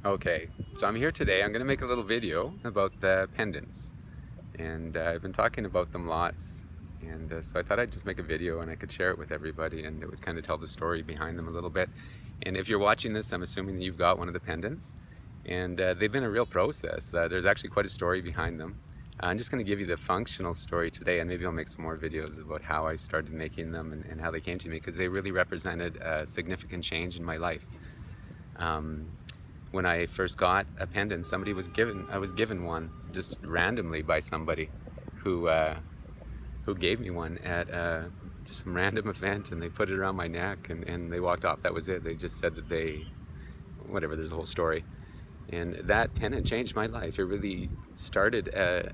Okay, so I'm here today. I'm going to make a little video about the pendants, and I've been talking about them lots, and so I thought I'd just make a video and I could share it with everybody, and it would kind of tell the story behind them a little bit. And if you're watching this, I'm assuming that you've got one of the pendants, and they've been a real process. There's actually quite a story behind them. I'm just going to give you the functional story today, and maybe I'll make some more videos about how I started making them and how they came to me, because they really represented a significant change in my life. When I first got a pendant, I was given one just randomly by somebody who gave me one at just some random event, and they put it around my neck and they walked off. That was it. They just said that whatever, there's a whole story. And that pendant changed my life. It really started,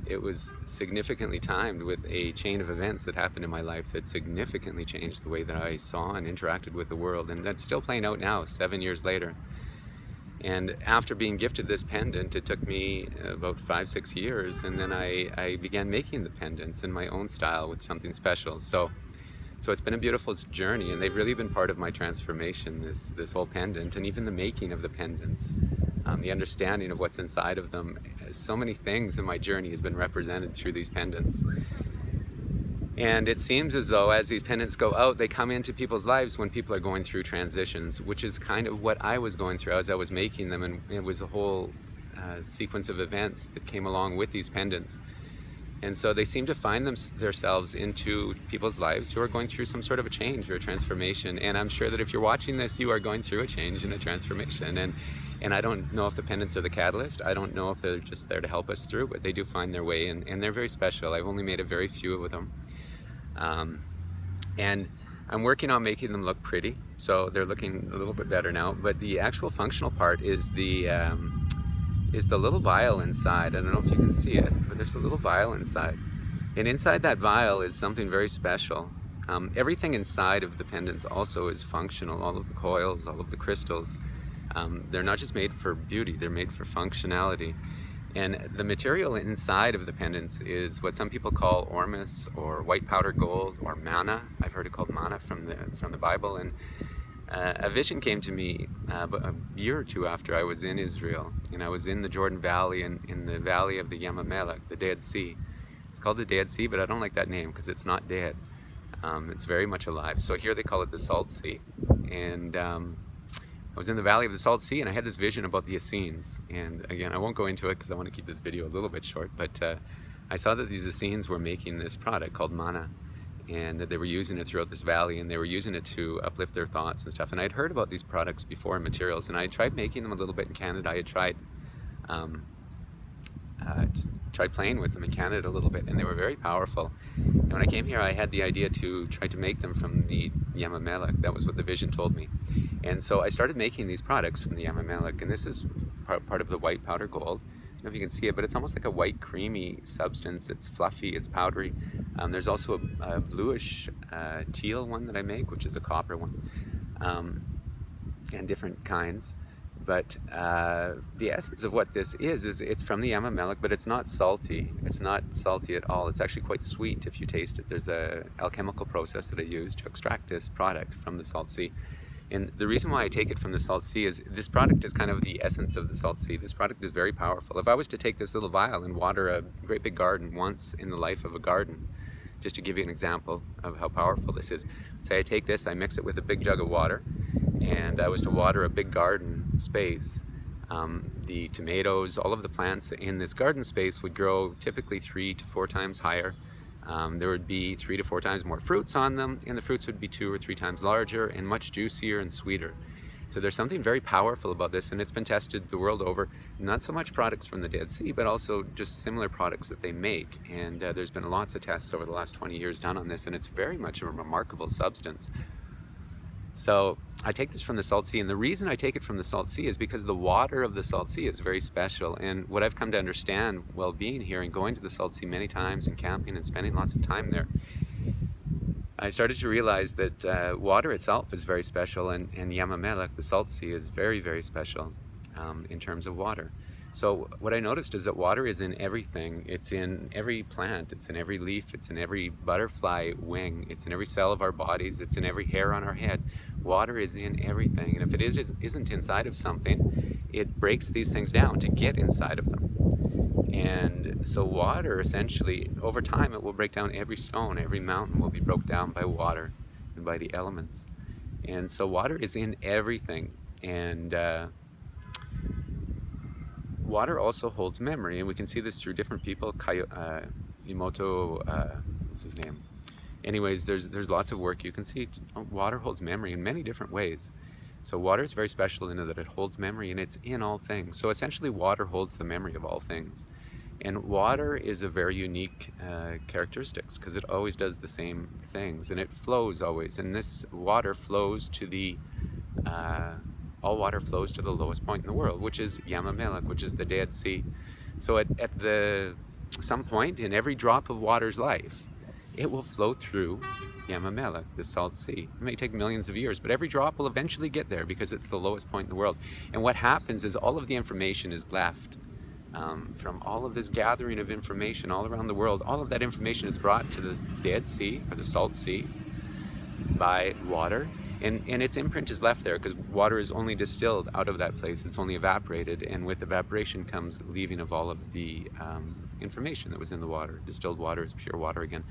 it was significantly timed with a chain of events that happened in my life that significantly changed the way that I saw and interacted with the world. And that's still playing out now, 7 years later. And after being gifted this pendant, it took me about 5-6 years, and then I began making the pendants in my own style with something special. So it's been a beautiful journey, and they've really been part of my transformation, this whole pendant, and even the making of the pendants, the understanding of what's inside of them. So many things in my journey has been represented through these pendants. And it seems as though as these pendants go out, they come into people's lives when people are going through transitions, which is kind of what I was going through as I was making them. And it was a whole sequence of events that came along with these pendants. And so they seem to find themselves into people's lives who are going through some sort of a change or a transformation. And I'm sure that if you're watching this, you are going through a change and a transformation. And I don't know if the pendants are the catalyst. I don't know if they're just there to help us through, but they do find their way, and they're very special. I've only made a very few of them. And I'm working on making them look pretty, so they're looking a little bit better now. But the actual functional part is the little vial inside. I don't know if you can see it, but there's a little vial inside, and inside that vial is something very special. Everything inside of the pendants also is functional. All of the coils, all of the crystals, they're not just made for beauty, they're made for functionality. And the material inside of the pendants is what some people call ormus, or white powder gold, or manna. I've heard it called manna from the Bible. And a vision came to me a year or two after I was in Israel, and I was in the Jordan Valley, and in the valley of the Yam-Melech, the Dead Sea. It's called the Dead Sea, but I don't like that name because it's not dead. It's very much alive. So here they call it the Salt Sea. And I was in the Valley of the Salt Sea, and I had this vision about the Essenes. And again, I won't go into it because I want to keep this video a little bit short, but I saw that these Essenes were making this product called manna, and that they were using it throughout this valley, and they were using it to uplift their thoughts and stuff. And I'd heard about these products before, materials, and I tried making them a little bit in Canada. I had just tried playing with them in Canada a little bit, and they were very powerful. And when I came here, I had the idea to try to make them from the Yam-Melech. That was what the vision told me. And so I started making these products from the Yam-Melech, and this is part of the white powder gold. I don't know if you can see it, but it's almost like a white creamy substance. It's fluffy, it's powdery. There's also a bluish teal one that I make, which is a copper one, and different kinds. But the essence of what this is it's from the Yam-Melech, but it's not salty. It's not salty at all. It's actually quite sweet if you taste it. There's a alchemical process that I use to extract this product from the Salt Sea. And the reason why I take it from the Salt Sea is this product is kind of the essence of the Salt Sea. This product is very powerful. If I was to take this little vial and water a great big garden once in the life of a garden, just to give you an example of how powerful this is, say I take this, I mix it with a big jug of water, and I was to water a big garden space, the tomatoes, all of the plants in this garden space would grow typically 3 to 4 times higher. There would be 3 to 4 times more fruits on them, and the fruits would be 2 or 3 times larger and much juicier and sweeter. So there's something very powerful about this, and it's been tested the world over. Not so much products from the Dead Sea, but also just similar products that they make. And there's been lots of tests over the last 20 years done on this, and it's very much a remarkable substance. So I take this from the Salt Sea, and the reason I take it from the Salt Sea is because the water of the Salt Sea is very special. And what I've come to understand while being here and going to the Salt Sea many times and camping and spending lots of time there, I started to realize that water itself is very special, and Yam-Melech, the Salt Sea, is very, very special in terms of water. So what I noticed is that water is in everything. It's in every plant, it's in every leaf, it's in every butterfly wing, it's in every cell of our bodies, it's in every hair on our head. Water is in everything, and if it isn't inside of something, it breaks these things down to get inside of them. And so water, essentially, over time, it will break down every stone. Every mountain will be broken down by water and by the elements. And so water is in everything. And water also holds memory, and we can see this through different people. Imoto, what's his name? Anyways, there's lots of work you can see. Water holds memory in many different ways. So water is very special in that it holds memory, and it's in all things. So essentially water holds the memory of all things. And water is a very unique characteristics, because it always does the same things, and it flows always. And this water flows to the all water flows to the lowest point in the world, which is Yamamelech, which is the Dead Sea. So at some point in every drop of water's life, it will flow through Yamamelech, the salt sea. It may take millions of years, but every drop will eventually get there because it's the lowest point in the world. And what happens is all of the information is left from all of this gathering of information all around the world. All of that information is brought to the Dead Sea, or the Salt Sea, by water. And its imprint is left there because water is only distilled out of that place. It's only evaporated, and with evaporation comes leaving of all of the information that was in the water. Distilled water is pure water again.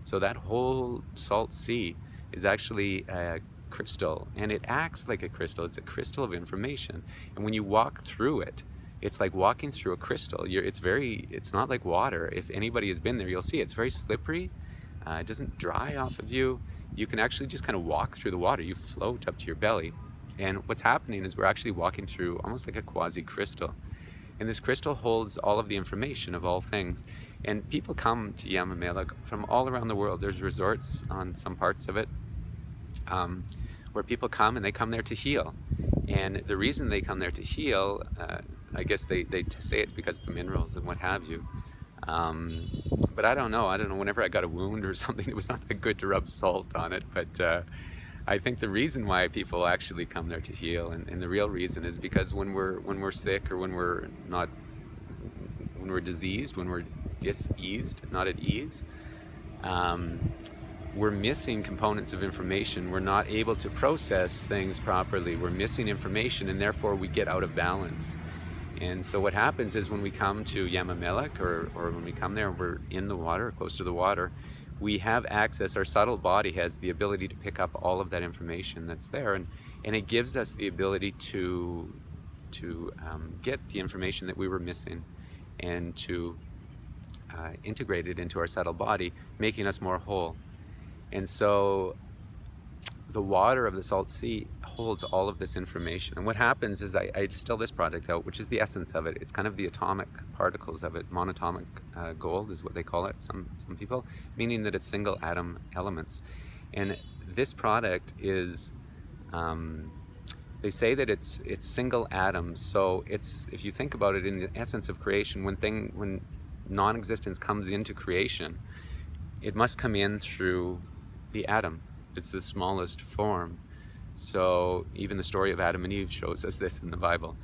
So that whole salt sea is actually a crystal, and it acts like a crystal. It's a crystal of information, and when you walk through it, it's like walking through a crystal. It's not like water. If anybody has been there, you'll see it's very slippery. It doesn't dry off of you. You can actually just kind of walk through the water. You float up to your belly. And what's happening is we're actually walking through almost like a quasi-crystal. And this crystal holds all of the information of all things. And people come to Yamamelech from all around the world. There's resorts on some parts of it where people come, and they come there to heal. And the reason they come there to heal, I guess they say it's because of the minerals and what have you. But I don't know. Whenever I got a wound or something, it was not that good to rub salt on it. But I think the reason why people actually come there to heal, and the real reason, is because when we're sick, or when we're diseased, when we're diseased, not at ease, we're missing components of information. We're not able to process things properly. We're missing information, and therefore we get out of balance. And so what happens is when we come to Yamamelech, or when we come there and we're in the water, close to the water, we have access. Our subtle body has the ability to pick up all of that information that's there, and it gives us the ability to get the information that we were missing, and to integrate it into our subtle body, making us more whole. And so the water of the salt sea holds all of this information. And what happens is I distill this product out, which is the essence of it. It's kind of the atomic particles of it. Monatomic gold is what they call it, some people, meaning that it's single atom elements. And this product is, they say that it's single atoms. So it's, if you think about it in the essence of creation, when non-existence comes into creation, it must come in through the atom. It's the smallest form. So even the story of Adam and Eve shows us this in the Bible.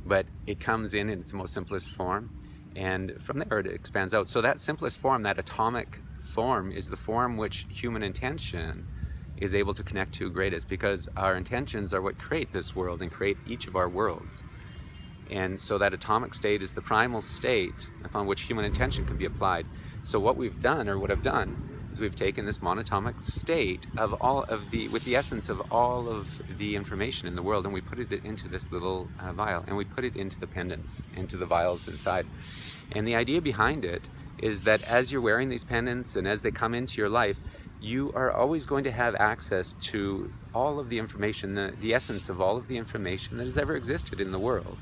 But it comes in its most simplest form, and from there it expands out. So that simplest form, that atomic form, is the form which human intention is able to connect to greatest, because our intentions are what create this world and create each of our worlds. And so that atomic state is the primal state upon which human intention can be applied. So what we've done, or what I've done, is we've taken this monatomic state of all of with the essence of all of the information in the world, and we put it into this little vial, and we put it into the pendants, into the vials inside. And the idea behind it is that as you're wearing these pendants, and as they come into your life, you are always going to have access to all of the information, the essence of all of the information that has ever existed in the world.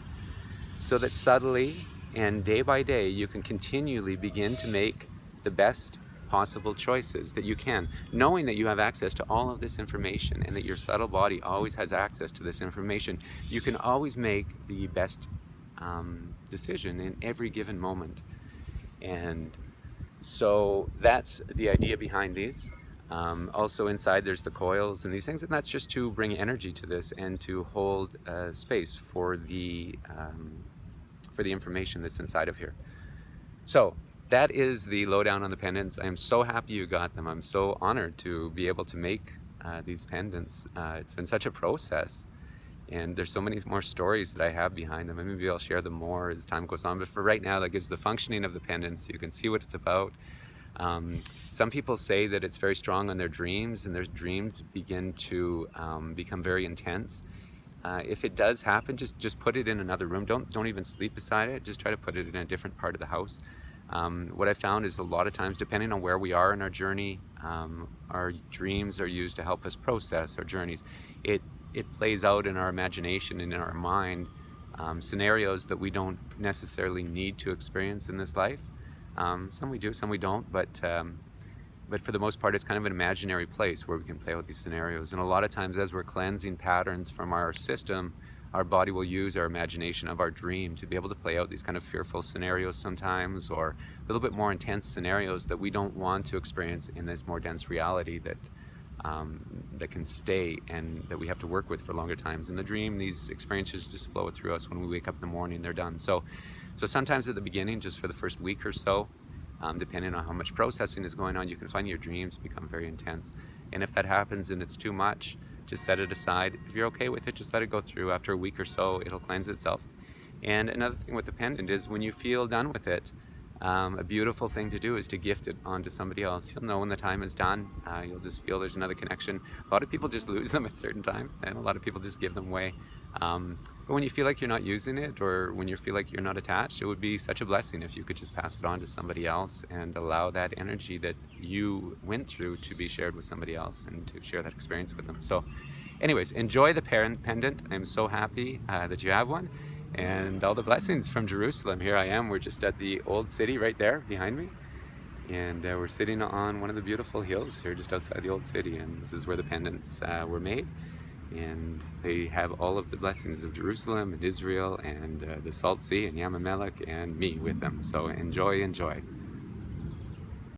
So that subtly and day by day, you can continually begin to make the best possible choices that you can, knowing that you have access to all of this information, and that your subtle body always has access to this information. You can always make the best decision in every given moment. And so that's the idea behind these. Also inside there's the coils and these things, and that's just to bring energy to this and to hold space for the information that's inside of here. So that is the lowdown on the pendants. I am so happy you got them. I'm so honored to be able to make these pendants. It's been such a process, And there's so many more stories that I have behind them, and maybe I'll share them more as time goes on. But for right now, that gives the functioning of the pendants. You can see what it's about. Some people say that it's very strong on their dreams, and their dreams begin to become very intense. If it does happen, just put it in another room. Don't even sleep beside it. Just try to put it in a different part of the house. What I found is a lot of times, depending on where we are in our journey, our dreams are used to help us process our journeys. It plays out in our imagination and in our mind scenarios that we don't necessarily need to experience in this life. Some we do, some we don't, but for the most part, it's kind of an imaginary place where we can play out these scenarios. And a lot of times, as we're cleansing patterns from our system, our body will use our imagination of our dream to be able to play out these kind of fearful scenarios sometimes, or a little bit more intense scenarios that we don't want to experience in this more dense reality that can stay and that we have to work with for longer times. In the dream, these experiences just flow through us. When we wake up in the morning, they're done. So sometimes at the beginning, just for the first week or so, depending on how much processing is going on, you can find your dreams become very intense. And if that happens and it's too much, just set it aside. If you're okay with it, just let it go through. After a week or so, it'll cleanse itself. And another thing with the pendant is when you feel done with it, a beautiful thing to do is to gift it onto somebody else. You'll know when the time is done. You'll just feel there's another connection. A lot of people just lose them at certain times, and a lot of people just give them away. But when you feel like you're not using it, or when you feel like you're not attached, it would be such a blessing if you could just pass it on to somebody else and allow that energy that you went through to be shared with somebody else and to share that experience with them. So anyways, enjoy the pendant. I'm so happy that you have one. And all the blessings from Jerusalem. Here I am, we're just at the old city right there behind me. And we're sitting on one of the beautiful hills here just outside the old city. And this is where the pendants were made. And they have all of the blessings of Jerusalem and Israel and the Salt Sea and Yam and me with them. So enjoy, enjoy.